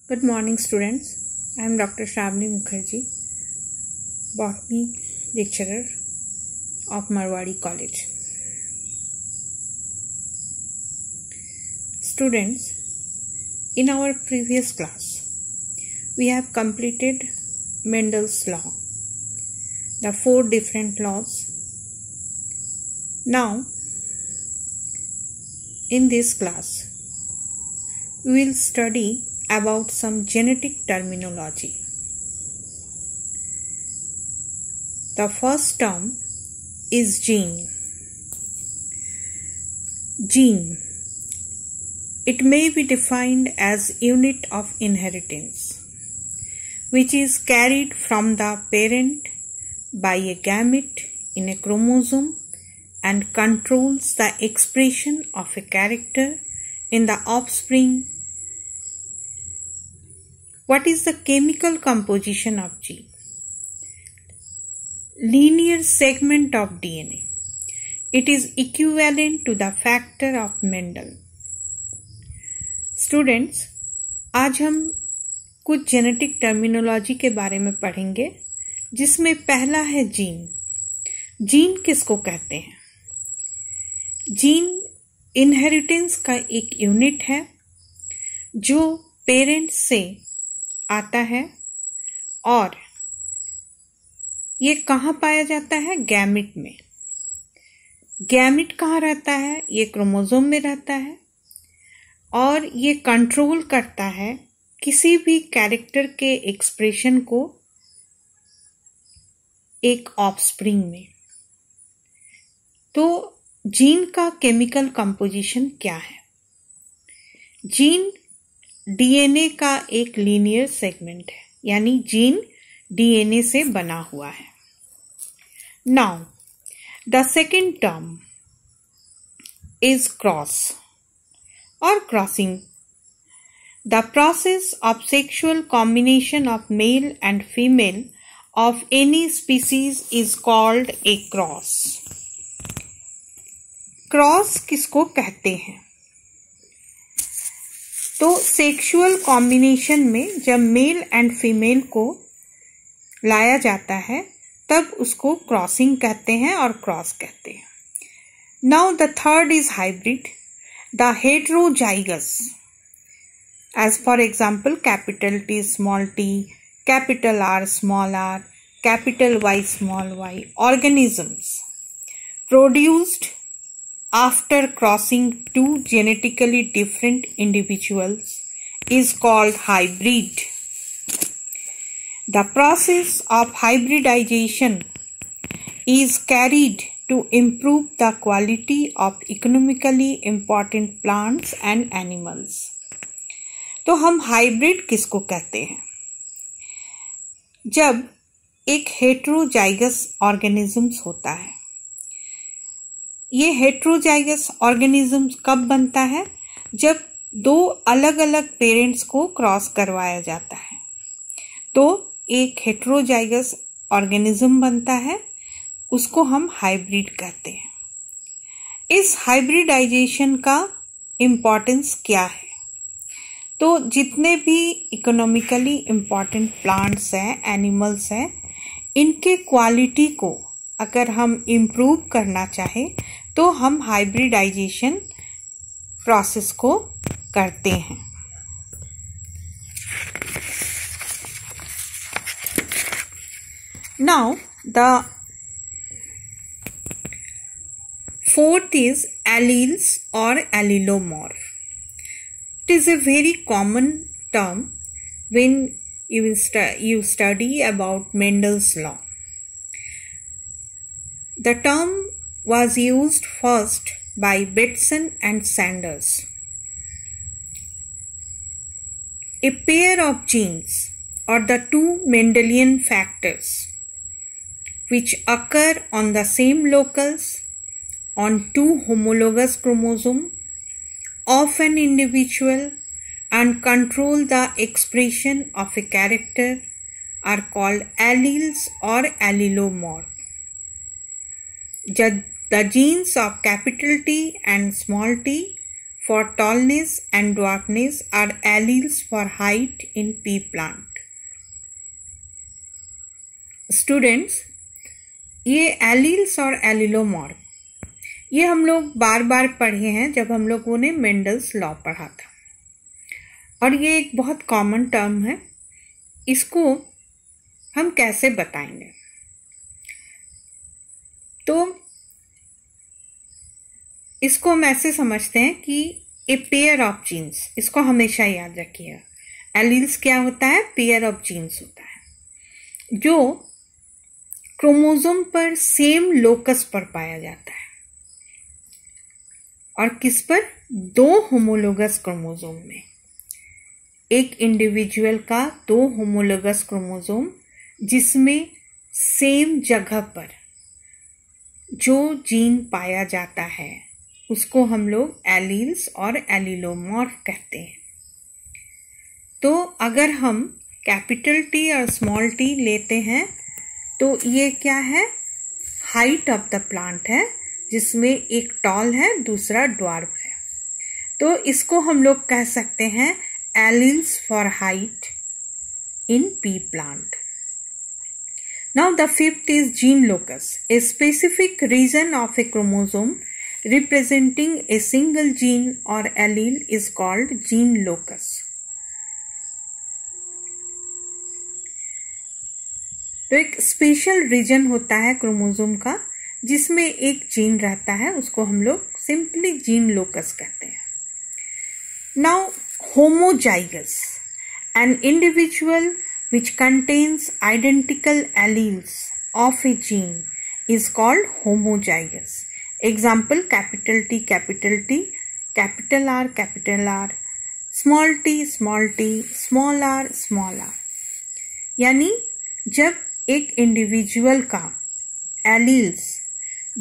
Good morning, students. I am Dr. Shravani Mukherjee, Botany lecturer of Marwari College. Students, in our previous class, we have completed Mendel's law, the 4 different laws. Now, in this class, we will study about some genetic terminology. The first term is gene. Gene. It may be defined as unit of inheritance, which is carried from the parent by a gamete in a chromosome and controls the expression of a character in the offspring. What is the chemical composition of gene? Linear segment of DNA. It is equivalent to the factor of Mendel. Students, आज हम कुछ genetic terminology के बारे में पढ़ेंगे, जिसमें पहला है जीन. जीन किसको कहते हैं? जीन इनहेरिटेंस का एक यूनिट है जो पेरेंट से आता है और ये कहाँ पाया जाता है? गैमिट में. गैमिट कहाँ रहता है? ये क्रोमोसोम में रहता है और ये कंट्रोल करता है किसी भी कैरेक्टर के एक्सप्रेशन को एक ऑफस्प्रिंग में. तो जीन का केमिकल कंपोजिशन क्या है? जीन डीएनए का एक लीनियर सेगमेंट है, यानी जीन डीएनए से बना हुआ है. Now the second term is cross और crossing. The process of sexual combination of male and female of any species is called a cross. Cross किसको कहते हैं? तो सेक्सुअल कॉम्बिनेशन में जब मेल एंड फीमेल को लाया जाता है तब उसको क्रॉसिंग कहते हैं और क्रॉस कहते हैं. Now the third is hybrid. The heterozygous, as for example capital T small t, capital R small r, capital Y small y, organisms produced after crossing two genetically different individuals is called hybrid. The process of hybridization is carried to improve the quality of economically important plants and animals. तो हम hybrid किसको कहते हैं? जब एक heterozygous organisms होता है. ये हेटेरोजाइगस ऑर्गेनिज्म कब बनता है? जब 2 अलग अलग पेरेंट्स को क्रॉस करवाया जाता है तो एक हेटेरोजाइगस ऑर्गेनिज्म बनता है, उसको हम हाइब्रिड कहते हैं. इस हाइब्रिडाइजेशन का इम्पोर्टेंस क्या है? तो जितने भी इकोनॉमिकली इम्पोर्टेंट प्लांट्स हैं, एनिमल्स हैं, इनके क्वालिटी को अगर हम इम्प्रूव करना चाहें तो हम हाइब्रिडाइजेशन प्रोसेस को करते हैं. Now the fourth is alleles और allelomorph. It is a very common term when you study about Mendel's law. The term was used first by Bateson and Sanders. A pair of genes or the 2 Mendelian factors which occur on the same locus on 2 homologous chromosomes of an individual and control the expression of a character are called alleles or allelomorph. The genes of capital T and small t for tallness and dwarfness are alleles for height in pea plant. Students, ये alleles और एलिलोमॉर्फ ये हम लोग बार बार पढ़े हैं जब हम लोगों ने मेंडल्स लॉ पढ़ा था, और ये एक बहुत कॉमन टर्म है। इसको हम कैसे बताएंगे? तो इसको हम ऐसे समझते हैं कि ए पेयर ऑफ जीन्स, इसको हमेशा याद रखिए। एलील्स क्या होता है? पेयर ऑफ जीन्स होता है जो क्रोमोसोम पर सेम लोकस पर पाया जाता है। और किस पर? 2 होमोलोगस क्रोमोसोम में। एक इंडिविजुअल का 2 होमोलोगस क्रोमोसोम जिसमें सेम जगह पर जो जीन पाया जाता है उसको हम लोग एलील्स और एलिलोमॉर्फ कहते हैं। तो अगर हम कैपिटल टी और स्मॉल टी लेते हैं तो ये क्या है? हाइट ऑफ द प्लांट है, जिसमें एक टॉल है, दूसरा ड्वार्फ है। तो इसको हम लोग कह सकते हैं alleles for height in P plant. Now the 5th is gene locus, a specific region of a chromosome representing a single gene or allele is called gene locus. तो एक स्पेशल रीजन होता है क्रोमोसोम का जिसमें एक gene रहता है, उसको हम लोग सिंपली जीन लोकस कहते हैं। Now homozygous, an individual which contains identical alleles of a gene is called homozygous. Example, capital T, capital T, capital R, small t, small r, small r. यानी जब एक इंडिविजुअल का alleles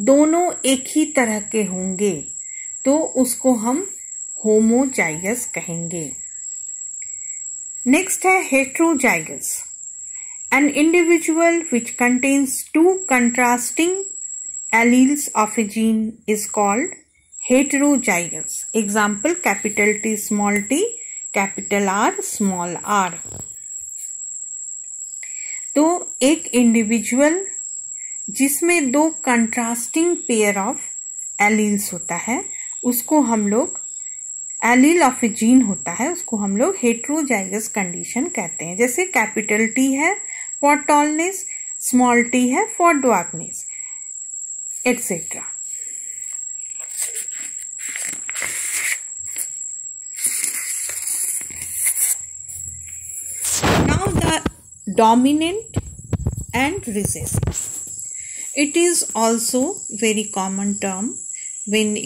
दोनों एक ही तरह के होंगे तो उसको हम होमोजाइगस कहेंगे। नेक्स्ट है heterozygous, an individual which contains 2 contrasting alleles of a gene is called heterozygous. Example, capital T, capital R, small r. तो एक इंडिविजुअल जिसमें 2 कंट्रास्टिंग पेयर ऑफ एलील्स होता है उसको हम लोग एलील ऑफ ए जीन होता है, उसको हम लोग हेट्रोजाइगस कंडीशन कहते हैं। जैसे कैपिटल टी है फॉर टॉलनेस, स्मॉल टी है for dwarfness, etcetera. Now the dominant and recessive, it is also very common term when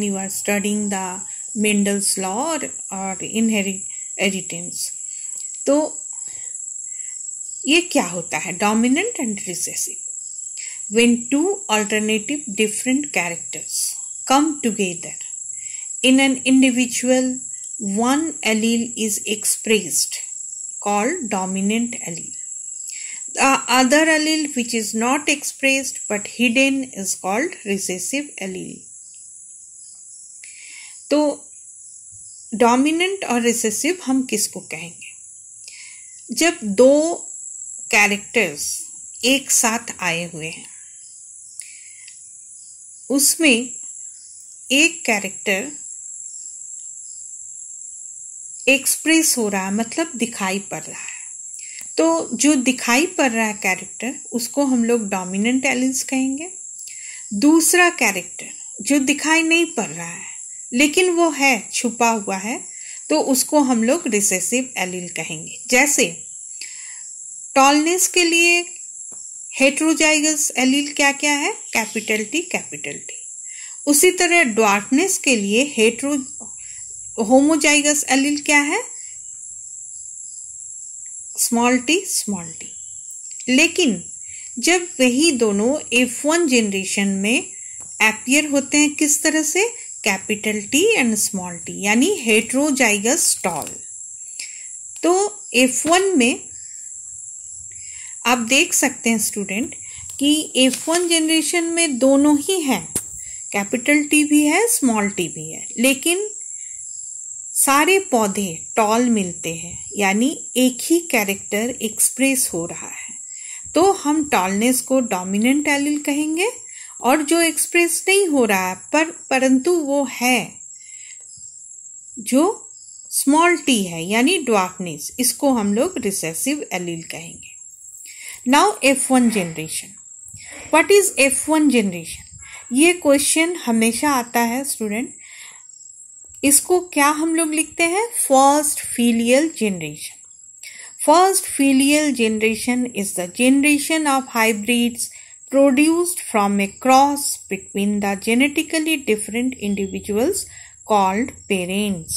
you are studying the Mendel's law or inheritance। तो ये क्या होता है? Dominant and recessive. When 2 alternative different characters come together in an individual, one allele is expressed called dominant allele. The other allele which is not expressed but hidden is called recessive allele. तो dominant और recessive हम किसको कहेंगे? जब 2 characters एक साथ आए हुए हैं, उसमें एक कैरेक्टर एक्सप्रेस हो रहा है, मतलब दिखाई पड़ रहा है। तो जो दिखाई पड़ रहा है कैरेक्टर उसको हम लोग डोमिनेंट एलील्स कहेंगे। दूसरा कैरेक्टर जो दिखाई नहीं पड़ रहा है लेकिन वो है, छुपा हुआ है, तो उसको हम लोग रिसेसिव एलील कहेंगे। जैसे टॉलनेस के लिए हेट्रोजाइगस एलील क्या क्या है? Capital T. उसी तरह ड्वार्फनेस के लिए होमोजाइगस एलील क्या है? Small T. लेकिन जब वही दोनों F1 जनरेशन में अपीयर होते हैं, किस तरह से? Capital T and small T, यानी हेट्रोजाइगस टॉल। तो F1 में आप देख सकते हैं स्टूडेंट कि F1 जनरेशन में दोनों ही हैं, कैपिटल टी भी है, स्मॉल टी भी है, लेकिन सारे पौधे टॉल मिलते हैं, यानी एक ही कैरेक्टर एक्सप्रेस हो रहा है, तो हम टॉलनेस को डोमिनेंट एलील कहेंगे, और जो एक्सप्रेस नहीं हो रहा है परंतु वो है जो स्मॉल टी है यानी ड्वार्फनेस, इसको हम लोग रिसेसिव एलील कहेंगे। Now F1 generation. What is F1 generation? ये क्वेश्चन हमेशा आता है स्टूडेंट। इसको क्या हम लोग लिखते हैं? First filial generation. First filial generation is the generation of hybrids produced from a cross between the genetically different individuals called parents.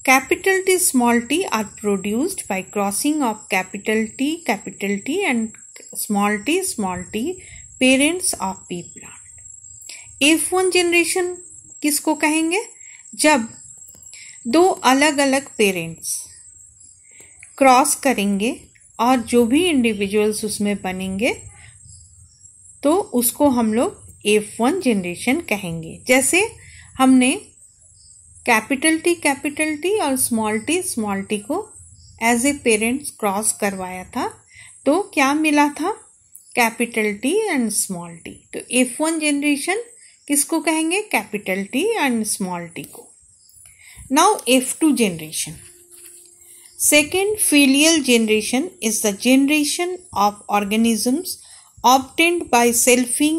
Capital T, small t are produced by crossing of capital T and small t parents of pea plant. F1 generation किसको कहेंगे? जब दो अलग अलग parents cross करेंगे और जो भी इंडिविजुअल्स उसमें बनेंगे तो उसको हम लोग F1 जनरेशन कहेंगे। जैसे हमने कैपिटल टी और स्मॉल टी को एज ए पेरेंट्स क्रॉस करवाया था, तो क्या मिला था? Capital T and small T. तो F1 जनरेशन किसको कहेंगे? Capital T and small T को। Now F2 generation. Second filial generation is the generation of organisms obtained by selfing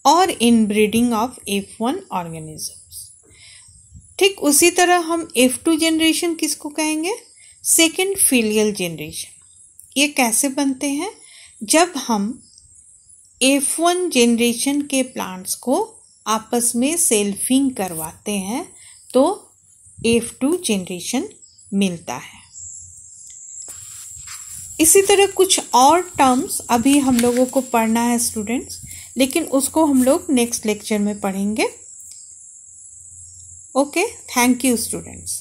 or inbreeding of F1 organisms. ठीक उसी तरह हम F2 generation किसको कहेंगे? Second filial generation. ये कैसे बनते हैं? जब हम F1 जनरेशन के प्लांट्स को आपस में सेल्फिंग करवाते हैं तो F2 जनरेशन मिलता है। इसी तरह कुछ और टर्म्स अभी हम लोगों को पढ़ना है स्टूडेंट्स, लेकिन उसको हम लोग नेक्स्ट लेक्चर में पढ़ेंगे। Okay, thank you students.